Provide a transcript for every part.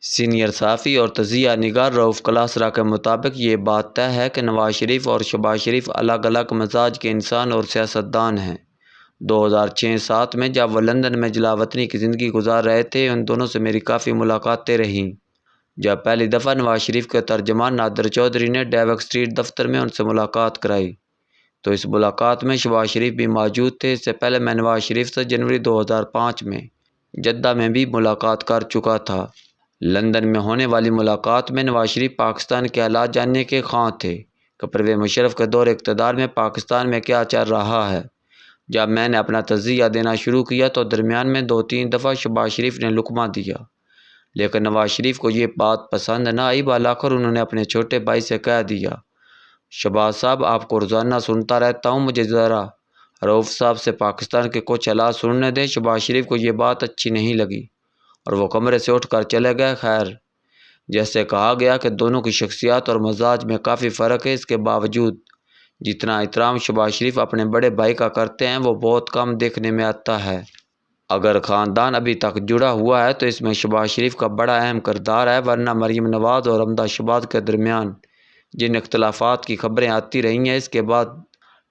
Senior صحافی اور تجزیہ نگار رؤف کلاسرا کے مطابق یہ بات طے ہے کہ نواز شریف اور شہباز شریف الگ الگ مزاج کے انسان اور سیاستدان ہیں۔ 2006-07 میں جب وہ لندن میں جلا وطنی کی زندگی گزار رہے تھے، ان دونوں سے میری کافی ملاقاتیں رہیں۔ جب پہلی دفعہ نواز شریف کے ترجمان نادر چودھری نے ڈیوک اسٹریٹ دفتر میں ان سے ملاقات کرائی تو اس ملاقات میں شہباز شریف بھی موجود تھے۔ اس سے پہلے میں نواز شریف سے جنوری 2005 میں جدہ میں بھی ملاقات کر چکا تھا۔ لندن میں ہونے والی ملاقات میں نواز شریف پاکستان کے حالات جاننے کے خواہاں تھے کہ پرویز مشرف کے دور اقتدار میں پاکستان میں کیا چل رہا ہے۔ جب میں نے اپنا تجزیہ دینا شروع کیا تو درمیان میں 2-3 دفعہ شہباز شریف نے لقمہ دیا، لیکن نواز شریف کو یہ بات پسند نہ آئی۔ بالاخر انہوں نے اپنے چھوٹے بھائی سے کہہ دیا، شہباز صاحب آپ کو روزانہ سنتا رہتا ہوں، مجھے ذرا رؤف صاحب سے پاکستان کے کچھ حالات سننے دیں۔ شہباز شریف کو یہ بات اچھی نہیں لگی اور وہ کمرے سے اٹھ کر چلے گئے۔ خیر، جیسے کہا گیا کہ دونوں کی شخصیات اور مزاج میں کافی فرق ہے، اس کے باوجود جتنا احترام شہباز شریف اپنے بڑے بھائی کا کرتے ہیں وہ بہت کم دیکھنے میں آتا ہے۔ اگر خاندان ابھی تک جڑا ہوا ہے تو اس میں شہباز شریف کا بڑا اہم کردار ہے، ورنہ مریم نواز اور حمدہ شہباز کے درمیان جن اختلافات کی خبریں آتی رہی ہیں، اس کے بعد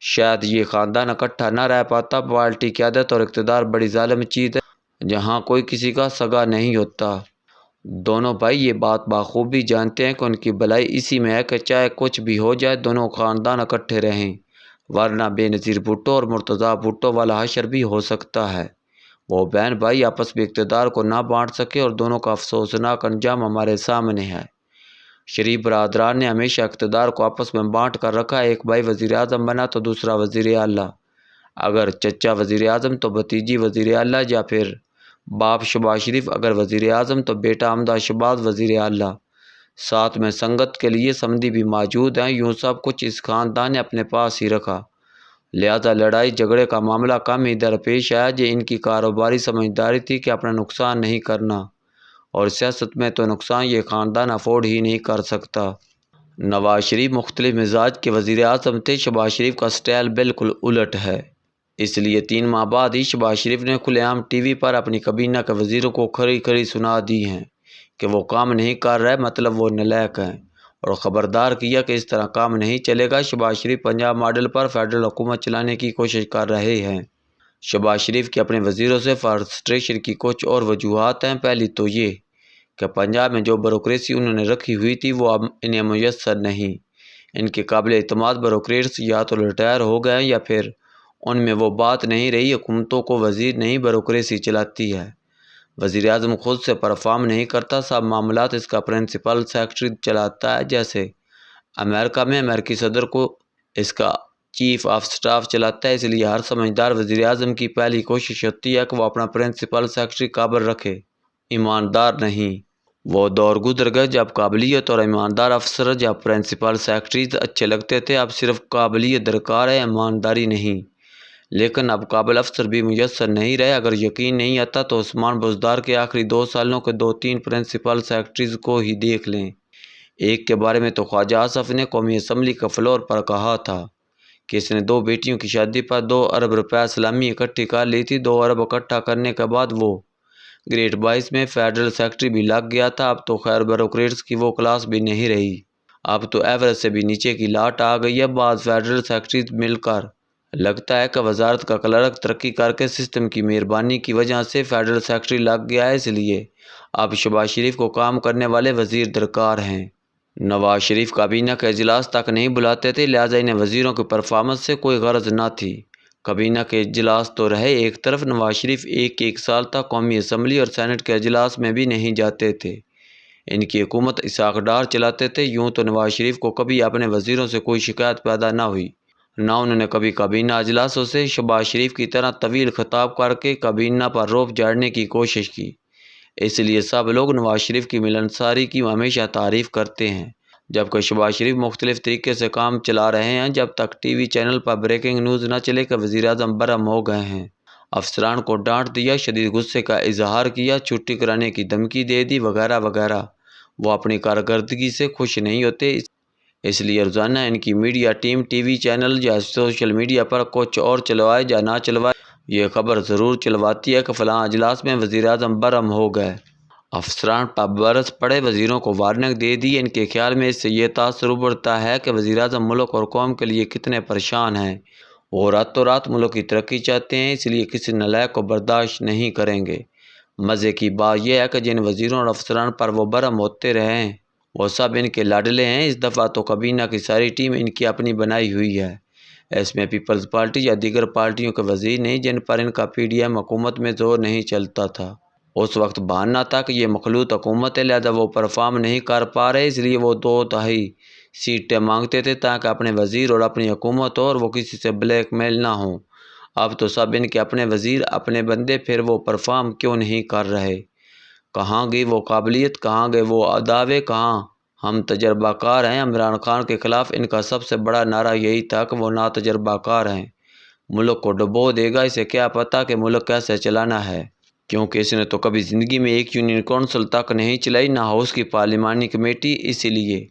شاید یہ خاندان اکٹھا نہ رہ پاتا۔ پارٹی قیادت اور اقتدار بڑی ظالم چیز ہے جہاں کوئی کسی کا سگا نہیں ہوتا۔ دونوں بھائی یہ بات بخوبی جانتے ہیں کہ ان کی بھلائی اسی میں ہے کہ چاہے کچھ بھی ہو جائے دونوں خاندان اکٹھے رہیں، ورنہ بے نظیر بھٹو اور مرتضیٰ بھٹو والا حشر بھی ہو سکتا ہے۔ وہ بہن بھائی آپس میں اقتدار کو نہ بانٹ سکے اور دونوں کا افسوسناک انجام ہمارے سامنے ہے۔ شریف برادران نے ہمیشہ اقتدار کو آپس میں بانٹ کر رکھا ہے، ایک بھائی وزیر اعظم بنا تو دوسرا وزیر اعلیٰ، اگر چچا وزیر اعظم تو بھتیجی وزیر اعلیٰ، یا پھر باپ شہباز شریف اگر وزیر اعظم تو بیٹا حمدہ شہباز وزیر اعلیٰ۔ ساتھ میں سنگت کے لیے سمدھی بھی موجود ہیں۔ یوں سب کچھ اس خاندان نے اپنے پاس ہی رکھا، لہذا لڑائی جھگڑے کا معاملہ کم ہی درپیش آیا۔ یہ ان کی کاروباری سمجھداری تھی کہ اپنا نقصان نہیں کرنا، اور سیاست میں تو نقصان یہ خاندان افورڈ ہی نہیں کر سکتا۔ نواز شریف مختلف مزاج کے وزیر اعظم تھے، شہباز شریف کا سٹائل بالکل الٹ ہے۔ اس لیے 3 ماہ بعد ہی شہباز شریف نے کھلے عام ٹی وی پر اپنی کابینہ کے وزیروں کو کھری کھری سنا دی ہیں کہ وہ کام نہیں کر رہے، مطلب وہ نالائق ہیں، اور خبردار کیا کہ اس طرح کام نہیں چلے گا۔ شہباز شریف پنجاب ماڈل پر فیڈرل حکومت چلانے کی کوشش کر رہے ہیں۔ شہباز شریف کی اپنے وزیروں سے فرسٹریشن کی کچھ اور وجوہات ہیں۔ پہلی تو یہ کہ پنجاب میں جو بیوروکریسی انہوں نے رکھی ہوئی تھی وہ اب انہیں میسر نہیں۔ ان کے قابل اعتماد بیوروکریٹس یا تو ریٹائر ہو گئے ہیں یا پھر ان میں وہ بات نہیں رہی۔ حکومتوں کو وزیر نہیں بیوروکریسی چلاتی ہے۔ وزیر اعظم خود سے پرفارم نہیں کرتا، سب معاملات اس کا پرنسپل سیکرٹری چلاتا ہے۔ جیسے امریکہ میں امریکی صدر کو اس کا چیف آف سٹاف چلاتا ہے، اس لیے ہر سمجھدار وزیر اعظم کی پہلی کوشش ہوتی ہے کہ وہ اپنا پرنسپل سیکرٹری قابل رکھے، ایماندار نہیں۔ وہ دور گزر گئے جب قابلیت اور ایماندار افسر یا پرنسپل سیکرٹریز اچھے لگتے تھے۔ اب صرف قابلیت درکار ہے، ایمانداری نہیں۔ لیکن اب قابل افسر بھی میسر نہیں رہے۔ اگر یقین نہیں آتا تو عثمان بزدار کے آخری 2 سالوں کے 2-3 پرنسپل سیکرٹریز کو ہی دیکھ لیں۔ ایک کے بارے میں تو خواجہ آصف نے قومی اسمبلی کے فلور پر کہا تھا کہ اس نے 2 بیٹیوں کی شادی پر 2 ارب روپے سلامی اکٹھی کر لی تھی۔ 2 ارب اکٹھا کرنے کے بعد وہ گریڈ 22 میں فیڈرل سیکرٹری بھی لگ گیا تھا۔ اب تو خیر بیوروکریٹس کی وہ کلاس بھی نہیں رہی، اب تو ایوریج سے بھی نیچے کی لاٹ آ گئی ہے۔ بعض فیڈرل سیکرٹریز مل کر لگتا ہے کہ وزارت کا کلرک ترقی کر کے سسٹم کی مہربانی کی وجہ سے فیڈرل سیکرٹری لگ گیا ہے، اس لیے اب شہباز شریف کو کام کرنے والے وزیر درکار ہیں۔ نواز شریف کابینہ کے اجلاس تک نہیں بلاتے تھے، لہٰذا انہیں وزیروں کی پرفارمنس سے کوئی غرض نہ تھی۔ کابینہ کے اجلاس تو رہے ایک طرف، نواز شریف ایک سال تک قومی اسمبلی اور سینٹ کے اجلاس میں بھی نہیں جاتے تھے۔ ان کی حکومت اسحاق ڈار چلاتے تھے۔ یوں تو نواز شریف کو کبھی اپنے وزیروں سے کوئی شکایت پیدا نہ ہوئی، نہ انہوں نے کبھی کابینہ اجلاسوں سے شہباز شریف کی طرح طویل خطاب کر کے کابینہ پر رعب جاڑنے کی کوشش کی۔ اس لیے سب لوگ نواز شریف کی ملنساری کی ہمیشہ تعریف کرتے ہیں، جبکہ شہباز شریف مختلف طریقے سے کام چلا رہے ہیں۔ جب تک ٹی وی چینل پر بریکنگ نیوز نہ چلے کہ وزیر اعظم برہم ہو گئے ہیں، افسران کو ڈانٹ دیا، شدید غصے کا اظہار کیا، چھٹی کرانے کی دھمکی دے دی، وغیرہ وغیرہ، وہ اپنی کارکردگی سے خوش نہیں ہوتے۔ اس لیے روزانہ ان کی media team T V channel یا سوشل میڈیا پر کچھ اور چلوائے یا نہ چلوائے، یہ خبر ضرور چلواتی ہے کہ فلاں اجلاس میں وزیر اعظم برہم ہو گئے۔ افسران پر برس پڑے، وزیروں کو وارننگ دے دی۔ ان کے خیال میں اس سے یہ تاثر ابھرتا ہے کہ وزیراعظم ملک اور قوم کے لیے کتنے پریشان ہیں۔ وہ راتوں رات ملک کی ترقی چاہتے ہیں، اس لیے کسی نالائق کو برداشت نہیں کریں گے۔ مزے کی بات یہ ہے کہ جن وزیروں اور افسران پر وہ برہم ہوتے رہے ہیں وہ سب ان کے لاڈلے ہیں۔ اس دفعہ تو کابینہ کی ساری ٹیم ان کی اپنی بنائی ہوئی ہے۔ اس میں پیپلز پارٹی یا دیگر پارٹیوں کے وزیر نہیں جن پر ان کا پی ڈی ایم حکومت میں زور نہیں چلتا تھا۔ اس وقت بہانہ تھا کہ یہ مخلوط حکومت ہے، لہذا وہ پرفارم نہیں کر پا رہے، اس لیے وہ 2/3 سیٹیں مانگتے تھے تاکہ اپنے وزیر اور اپنی حکومت ہو اور وہ کسی سے بلیک میل نہ ہوں۔ اب تو سب ان کے اپنے وزیر، اپنے بندے، پھر وہ پرفارم کیوں نہیں کر رہے؟ کہاں گئی وہ قابلیت، کہاں گئے وہ دعوے، کہاں؟ ہم تجربہ کار ہیں۔ عمران خان کے خلاف ان کا سب سے بڑا نعرہ یہی تھا کہ وہ ناتجربہ کار ہیں، ملک کو ڈبو دے گا، اسے کیا پتہ کہ ملک کیسے چلانا ہے، کیونکہ اس نے تو کبھی زندگی میں ایک یونین کونسل تک نہیں چلائی، نہ ہاؤس کی پارلیمانی کمیٹی۔ اسی لیے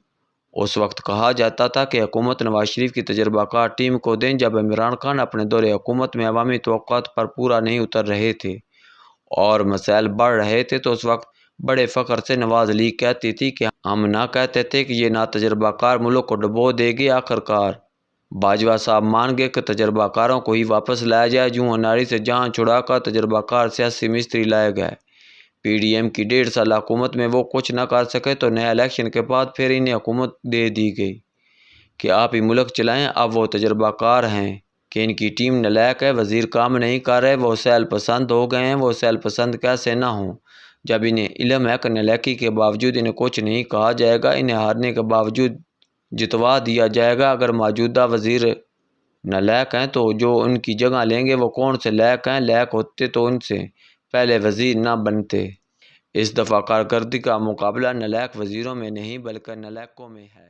اس وقت کہا جاتا تھا کہ حکومت نواز شریف کی تجربہ کار ٹیم کو دیں۔ جب عمران خان اپنے دور حکومت میں عوامی توقعات پر پورا نہیں اتر رہے تھے اور مسائل بڑھ رہے تھے تو اس وقت بڑے فخر سے نواز لیگ کہتی تھی کہ ہم نہ کہتے تھے کہ یہ ناتجربہ کار ملک کو ڈبو دے گی۔ آخرکار باجوہ صاحب مان گئے کہ تجربہ کاروں کو ہی واپس لایا جائے۔ جوں اناری سے جان چھڑا کر تجربہ کار سیاسی مستری لائے گئے۔ پی ڈی ایم کی 1.5 سال حکومت میں وہ کچھ نہ کر سکے تو نئے الیکشن کے بعد پھر انہیں حکومت دے دی گئی کہ آپ ہی ملک چلائیں۔ اب وہ تجربہ کار ہیں کہ ان کی ٹیم نالائق ہے، وزیر کام نہیں کر رہے، وہ سیل پسند ہو گئے ہیں۔ وہ سیل پسند کیسے نہ ہوں جب انہیں علم ہے کہ نالائقی کے باوجود انہیں کچھ نہیں کہا جائے گا، انہیں ہارنے کے باوجود جتوا دیا جائے گا۔ اگر موجودہ وزیر نالائق ہیں تو جو ان کی جگہ لیں گے وہ کون سے لائق ہیں؟ لائق ہوتے تو ان سے پہلے وزیر نہ بنتے۔ اس دفعہ کارکردگی کا مقابلہ نالائق وزیروں میں نہیں بلکہ نالائقوں میں ہے۔